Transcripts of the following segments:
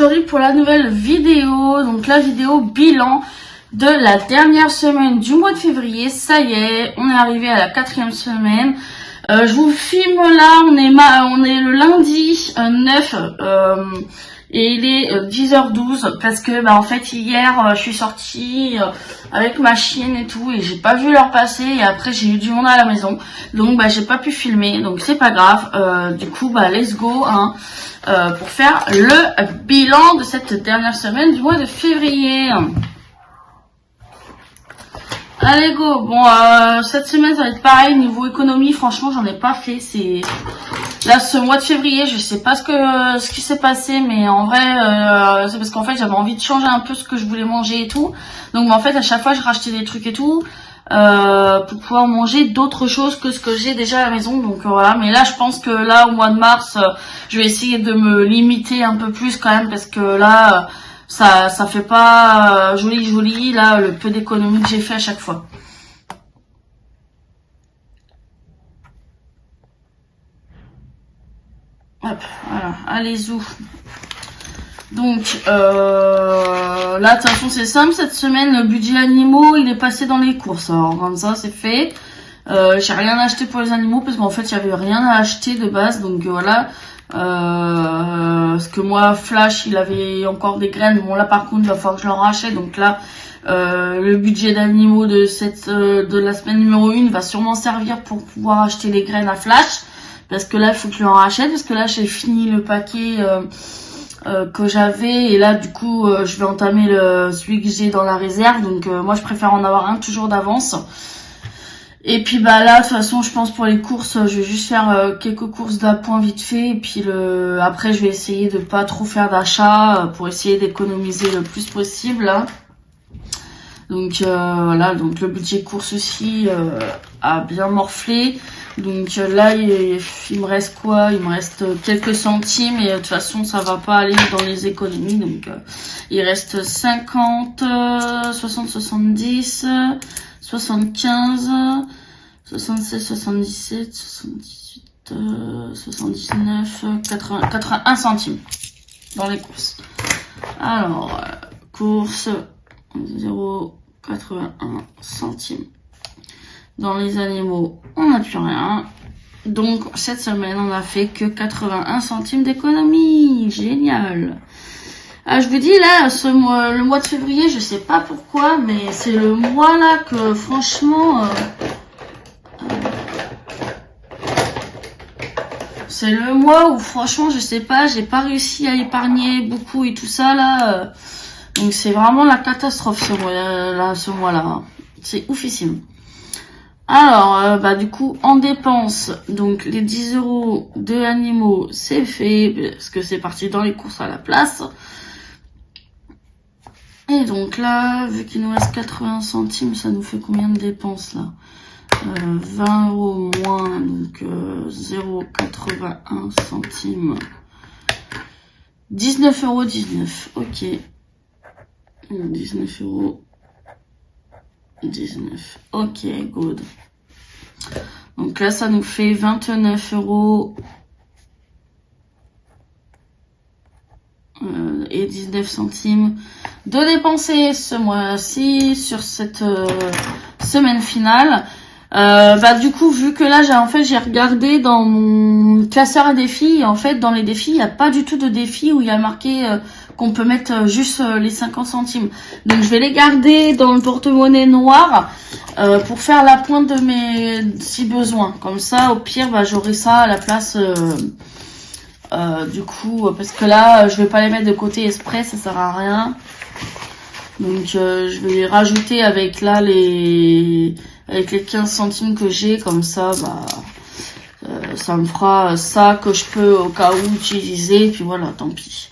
Aujourd'hui pour la nouvelle vidéo, donc la vidéo bilan de la dernière semaine du mois de février. Ça y est, on est arrivé à la 4e semaine. Je vous filme là, on est le lundi 9 et il est 10h12 parce que en fait hier je suis sortie avec ma chienne et tout et j'ai pas vu l'heure passer et après j'ai eu du monde à la maison, donc j'ai pas pu filmer, donc c'est pas grave. Du coup let's go pour faire le bilan de cette dernière semaine du mois de février. Allez go. Bon, cette semaine ça va être pareil niveau économie. Franchement, j'en ai pas fait. C'est là ce mois de février, je sais pas ce qui s'est passé, mais en vrai, c'est parce qu'en fait j'avais envie de changer un peu ce que je voulais manger et tout. Donc en fait à chaque fois je rachetais des trucs et tout pour pouvoir manger d'autres choses que ce que j'ai déjà à la maison. Donc voilà. Mais là je pense que là au mois de mars, je vais essayer de me limiter un peu plus quand même parce que là. Ça fait pas joli là le peu d'économie que j'ai fait à chaque fois. Hop, voilà, allez-y. Donc là de toute façon c'est simple, cette semaine le budget animaux il est passé dans les courses. Alors comme ça c'est fait. J'ai rien acheté pour les animaux parce qu'en fait il y avait rien à acheter de base, donc voilà. Parce que moi Flash il avait encore des graines, bon là par contre il va falloir que je leur rachète, donc là le budget d'animaux de la semaine numéro 1 va sûrement servir pour pouvoir acheter les graines à Flash, parce que là il faut que je leur rachète, parce que là j'ai fini le paquet que j'avais et là du coup je vais entamer celui que j'ai dans la réserve, donc moi je préfère en avoir un toujours d'avance. Et puis là de toute façon je pense pour les courses je vais juste faire quelques courses d'appoint vite fait, et puis après je vais essayer de pas trop faire d'achats pour essayer d'économiser le plus possible hein. Donc voilà, donc le budget course aussi a bien morflé. Donc là il me reste quoi? Il me reste quelques centimes et de toute façon ça va pas aller dans les économies, donc il reste 50, 60, 70, 75, 76, 77, 78, 79, 80, 81 centimes dans les courses. Alors, courses, 0,81 centimes. Dans les animaux, on n'a plus rien. Donc, cette semaine, on a fait que 81 centimes d'économie. Génial. Je vous dis là, le mois de février, je sais pas pourquoi, mais c'est le mois là que franchement, c'est le mois où franchement, je sais pas, j'ai pas réussi à épargner beaucoup et tout ça là. Donc c'est vraiment la catastrophe ce mois-là. C'est oufissime. Alors, du coup, en dépenses, donc les 10 € de animaux, c'est fait, parce que c'est parti dans les courses à la place. Et donc là, vu qu'il nous reste 80 centimes, ça nous fait combien de dépenses là? 20 € moins, donc 0,81 centimes. 19,19 €, ok. 19 €. 19, ok, good. Donc là, ça nous fait 29 € et 19 centimes de dépenser ce mois-ci sur cette semaine finale. Du coup, vu que là j'ai regardé dans mon classeur à défis, et en fait dans les défis il n'y a pas du tout de défi où il y a marqué qu'on peut mettre juste les 50 centimes. Donc je vais les garder dans le porte-monnaie noir pour faire la pointe de si besoin. Comme ça au pire j'aurai ça à la place du coup, parce que là je vais pas les mettre de côté exprès, ça sert à rien. Donc je vais les rajouter avec là avec les 15 centimes que j'ai, comme ça ça me fera ça que je peux au cas où utiliser, et puis voilà, tant pis.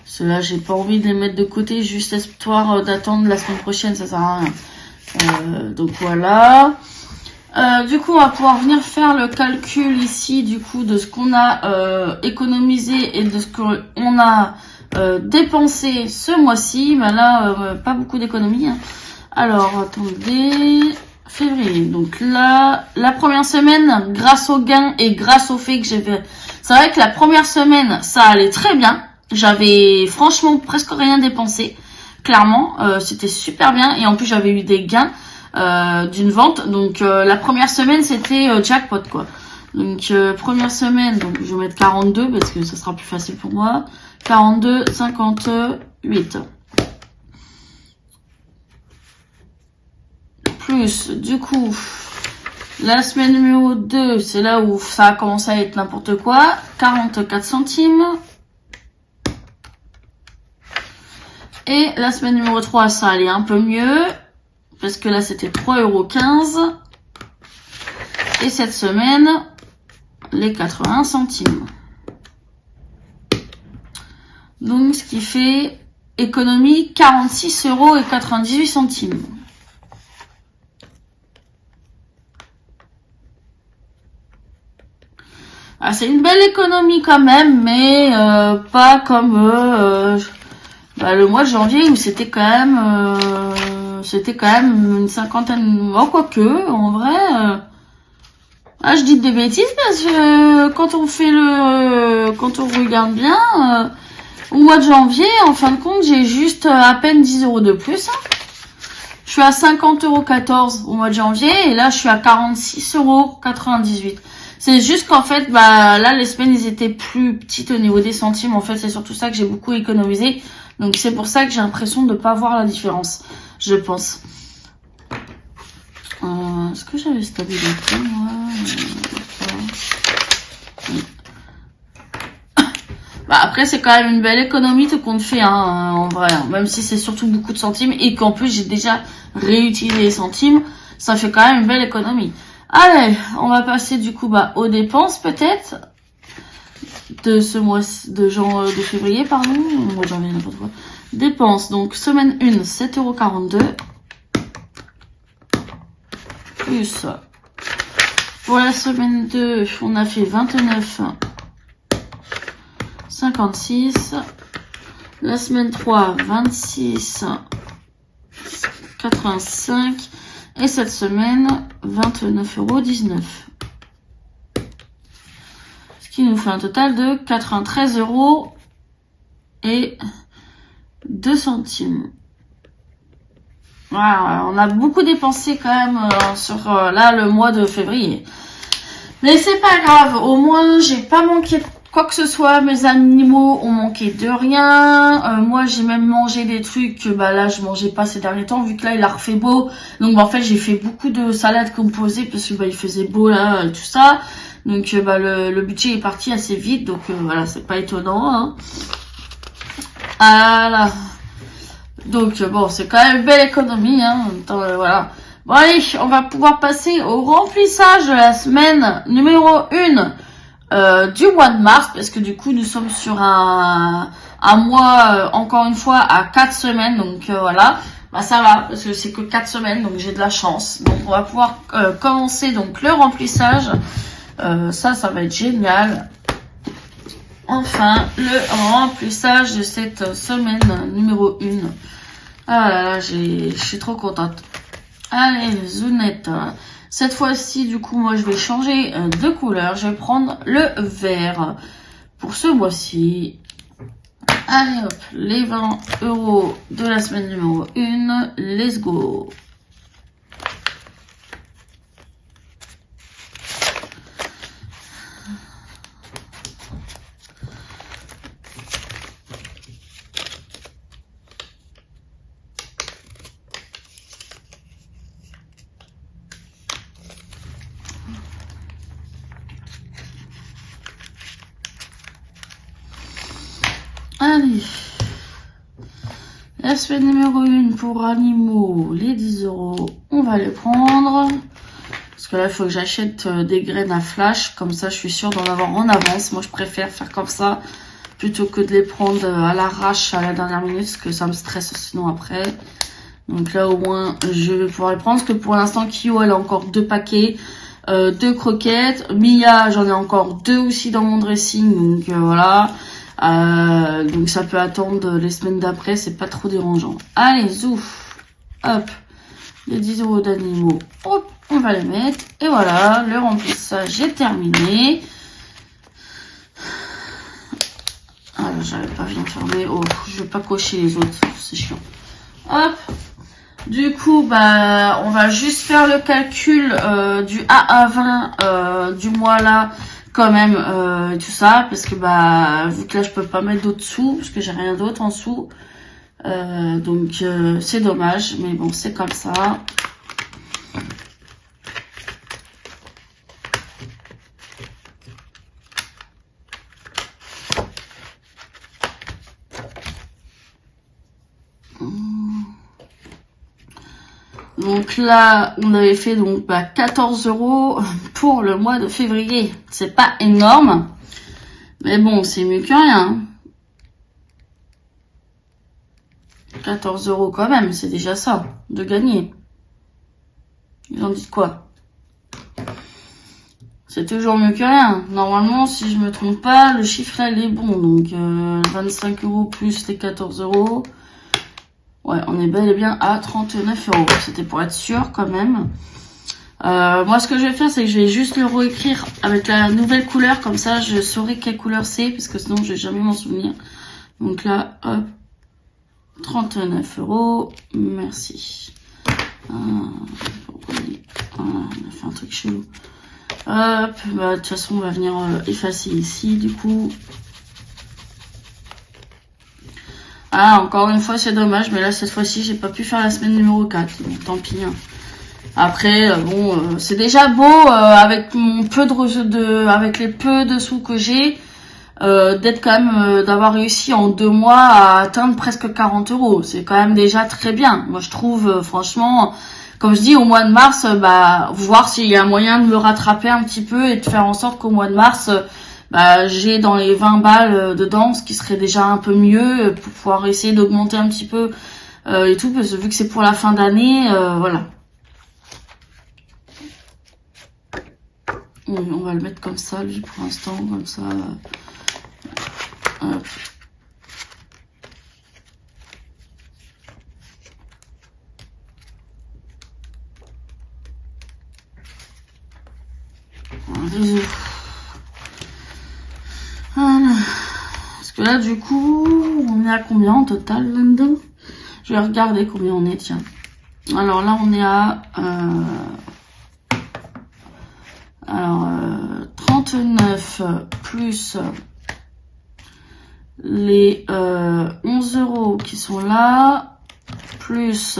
Parce que là j'ai pas envie de les mettre de côté juste espoir d'attendre la semaine prochaine, ça sert à rien. Donc voilà. Du coup on va pouvoir venir faire le calcul ici du coup de ce qu'on a économisé et de ce qu'on a dépensé ce mois-ci. Là pas beaucoup d'économies hein. Alors attendez, février, donc là la première semaine, grâce au gain et grâce au fait que j'ai fait, c'est vrai que la première semaine ça allait très bien, J'avais franchement presque rien dépensé. Clairement, c'était super bien. Et en plus, j'avais eu des gains d'une vente. Donc, la première semaine, c'était jackpot, quoi. Donc, première semaine, donc je vais mettre 42 parce que ça sera plus facile pour moi. 42, 58. Plus, du coup, la semaine numéro 2, c'est là où ça a commencé à être n'importe quoi. 44 centimes. Et la semaine numéro 3, ça allait un peu mieux. Parce que là, c'était 3,15 €. Et cette semaine, les 80 centimes. Donc, ce qui fait économie 46,98 €. Ah, c'est une belle économie quand même, mais pas comme le mois de janvier où c'était quand même une cinquantaine. Oh, quoique, en vrai. Ah, je dis des bêtises parce que quand on regarde bien, au mois de janvier, en fin de compte, j'ai juste à peine 10 € de plus. Hein. Je suis à 50,14 € au mois de janvier et là, je suis à 46,98 €. C'est juste qu'en fait, là, les semaines, ils étaient plus petites au niveau des centimes. En fait, c'est surtout ça que j'ai beaucoup économisé. Donc, c'est pour ça que j'ai l'impression de ne pas voir la différence, je pense. Est-ce que j'avais stabilité, moi après, c'est quand même une belle économie tout compte fait, hein, en vrai. Hein. Même si c'est surtout beaucoup de centimes et qu'en plus, j'ai déjà réutilisé les centimes, ça fait quand même une belle économie. Allez, on va passer du coup aux dépenses peut-être de ce mois de février, pardon. Mois de janvier, n'importe quoi. Dépenses, donc semaine 1, 7,42 €. Plus, pour la semaine 2, on a fait 29,56 €. La semaine 3, 26,85 €. Et cette semaine, 29,19 €. Ce qui nous fait un total de 93,02 €. Voilà, on a beaucoup dépensé quand même sur là le mois de février. Mais c'est pas grave, au moins j'ai pas manqué quoi que ce soit, mes animaux ont manqué de rien. Moi j'ai même mangé des trucs que là je mangeais pas ces derniers temps vu que là il a refait beau. Donc en fait j'ai fait beaucoup de salades composées parce que il faisait beau là et tout ça. Donc le budget est parti assez vite, donc voilà, c'est pas étonnant. Hein. Voilà. Donc bon, c'est quand même une belle économie, hein. Voilà. Bon allez, on va pouvoir passer au remplissage de la semaine numéro 1 du mois de mars, parce que du coup nous sommes sur un mois encore une fois à 4 semaines, donc voilà. Ça va, parce que c'est que 4 semaines, donc j'ai de la chance. Donc on va pouvoir commencer donc le remplissage. Ça va être génial. Enfin, le remplissage de cette semaine numéro 1. Ah là là, je suis trop contente. Allez, zounette. Cette fois-ci, du coup, moi, je vais changer de couleur. Je vais prendre le vert pour ce mois-ci. Allez, hop, les 20 € de la semaine numéro 1. Let's go. Allez, la semaine numéro 1 pour animaux, les 10 €, on va les prendre. Parce que là, il faut que j'achète des graines à flash, comme ça je suis sûre d'en avoir en avance. Moi, je préfère faire comme ça, plutôt que de les prendre à l'arrache à la dernière minute, parce que ça me stresse sinon après. Donc là, au moins, je vais pouvoir les prendre, parce que pour l'instant, Kyo, elle a encore 2 paquets, 2 croquettes. Mia, j'en ai encore 2 aussi dans mon dressing, donc voilà. Donc ça peut attendre les semaines d'après, c'est pas trop dérangeant. Allez, zouf, hop, les 10 € d'animaux, hop, on va les mettre. Et voilà, le remplissage est terminé. Voilà, j'avais pas bien fermé. Oh, je vais pas cocher les autres, c'est chiant. Hop. Du coup, bah, on va juste faire le calcul du A à 20 du mois là, quand même, et tout ça, parce que bah, vu que là je peux pas mettre d'autres sous, parce que j'ai rien d'autre en sous, donc c'est dommage, mais bon, c'est comme ça. Donc là, on avait fait donc 14 € pour le mois de février. C'est pas énorme, mais bon, c'est mieux que rien. 14 € quand même, c'est déjà ça, de gagner. Ils en disent quoi? C'est toujours mieux que rien. Normalement, si je me trompe pas, le chiffre là, il est bon. Donc 25 € plus les 14 €. Ouais, on est bel et bien à 39 €. C'était pour être sûr quand même. Moi, ce que je vais faire, c'est que je vais juste le réécrire avec la nouvelle couleur. Comme ça, je saurai quelle couleur c'est, parce que sinon, je vais jamais m'en souvenir. Donc là, hop, 39 €. Merci. Voilà, on a fait un truc chelou. Hop, bah, de toute façon, on va venir effacer ici, du coup. Ah, encore une fois, c'est dommage, mais là, cette fois-ci, j'ai pas pu faire la semaine numéro 4. Bon, tant pis. Hein. Après, bon, c'est déjà beau, avec mon avec les peu de sous que j'ai, d'être quand même, d'avoir réussi en 2 mois à atteindre presque 40 €. C'est quand même déjà très bien. Moi, je trouve, franchement, comme je dis, au mois de mars, bah, voir s'il y a moyen de me rattraper un petit peu et de faire en sorte qu'au mois de mars, bah, j'ai dans les 20 balles dedans, ce qui serait déjà un peu mieux pour pouvoir essayer d'augmenter un petit peu et tout, parce que vu que c'est pour la fin d'année, voilà. On va le mettre comme ça, lui, pour l'instant, comme ça. Hop. Voilà. Parce que là, du coup, on est à combien en total là-dedans? Je vais regarder combien on est, tiens. Alors là, on est à 39 plus les 11 € qui sont là, plus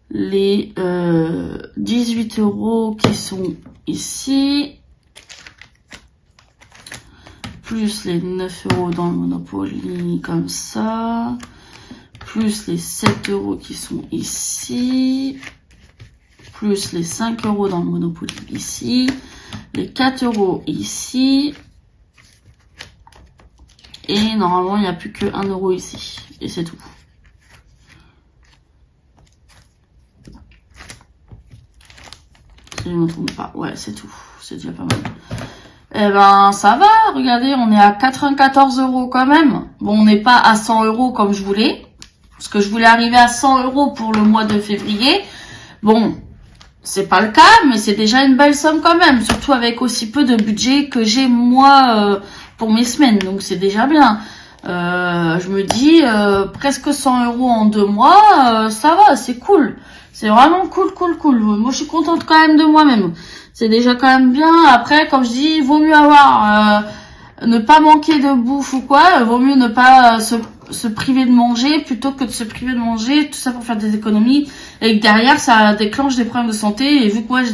les 18 € qui sont ici, plus les 9 € dans le Monopoly comme ça, plus les 7 € qui sont ici, plus les 5 € dans le Monopoly ici, les 4 € ici, et normalement il n'y a plus que 1 € ici, et c'est tout. Si je ne me trompe pas, ouais, c'est tout, c'est déjà pas mal. Eh ben, ça va, regardez, on est à 94 € quand même. Bon, on n'est pas à 100 € comme je voulais, parce que je voulais arriver à 100 € pour le mois de février. Bon, c'est pas le cas, mais c'est déjà une belle somme quand même, surtout avec aussi peu de budget que j'ai moi pour mes semaines, donc c'est déjà bien. Je me dis, presque 100 € en 2 mois, ça va, c'est cool. C'est vraiment cool. Moi, je suis contente quand même de moi-même. C'est déjà quand même bien. Après, comme je dis, il vaut mieux avoir, ne pas manquer de bouffe ou quoi. Il vaut mieux ne pas se priver de manger plutôt que de se priver de manger, tout ça pour faire des économies. Et que derrière, ça déclenche des problèmes de santé. Et vu que moi, j'ai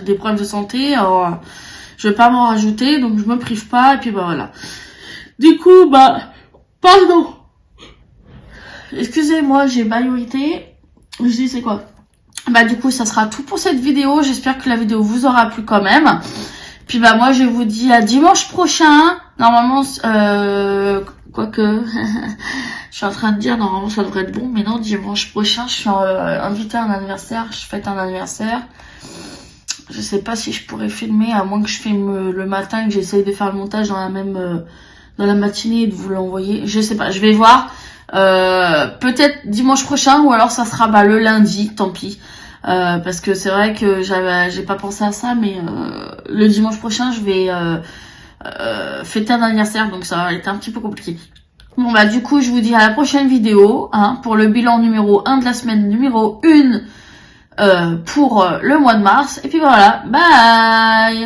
des problèmes de santé, alors, je vais pas m'en rajouter. Donc, je me prive pas. Et puis, bah voilà. Du coup, bah, pardon. Excusez-moi, j'ai baillouté. Je dis, c'est quoi? Bah du coup ça sera tout pour cette vidéo, j'espère que la vidéo vous aura plu quand même. Puis bah moi je vous dis à dimanche prochain, normalement quoique je suis en train de dire normalement ça devrait être bon, mais non, dimanche prochain je suis invitée à un anniversaire, je fête un anniversaire. Je sais pas si je pourrais filmer, à moins que je filme le matin et que j'essaye de faire le montage dans la matinée et de vous l'envoyer, je sais pas, je vais voir. Peut-être dimanche prochain ou alors ça sera le lundi, tant pis. Parce que c'est vrai que j'ai pas pensé à ça, mais le dimanche prochain je vais fêter un anniversaire, donc ça a été un petit peu compliqué. Bon bah du coup je vous dis à la prochaine vidéo, hein, pour le bilan numéro 1 de la semaine numéro 1 pour le mois de mars. Et puis voilà, bye.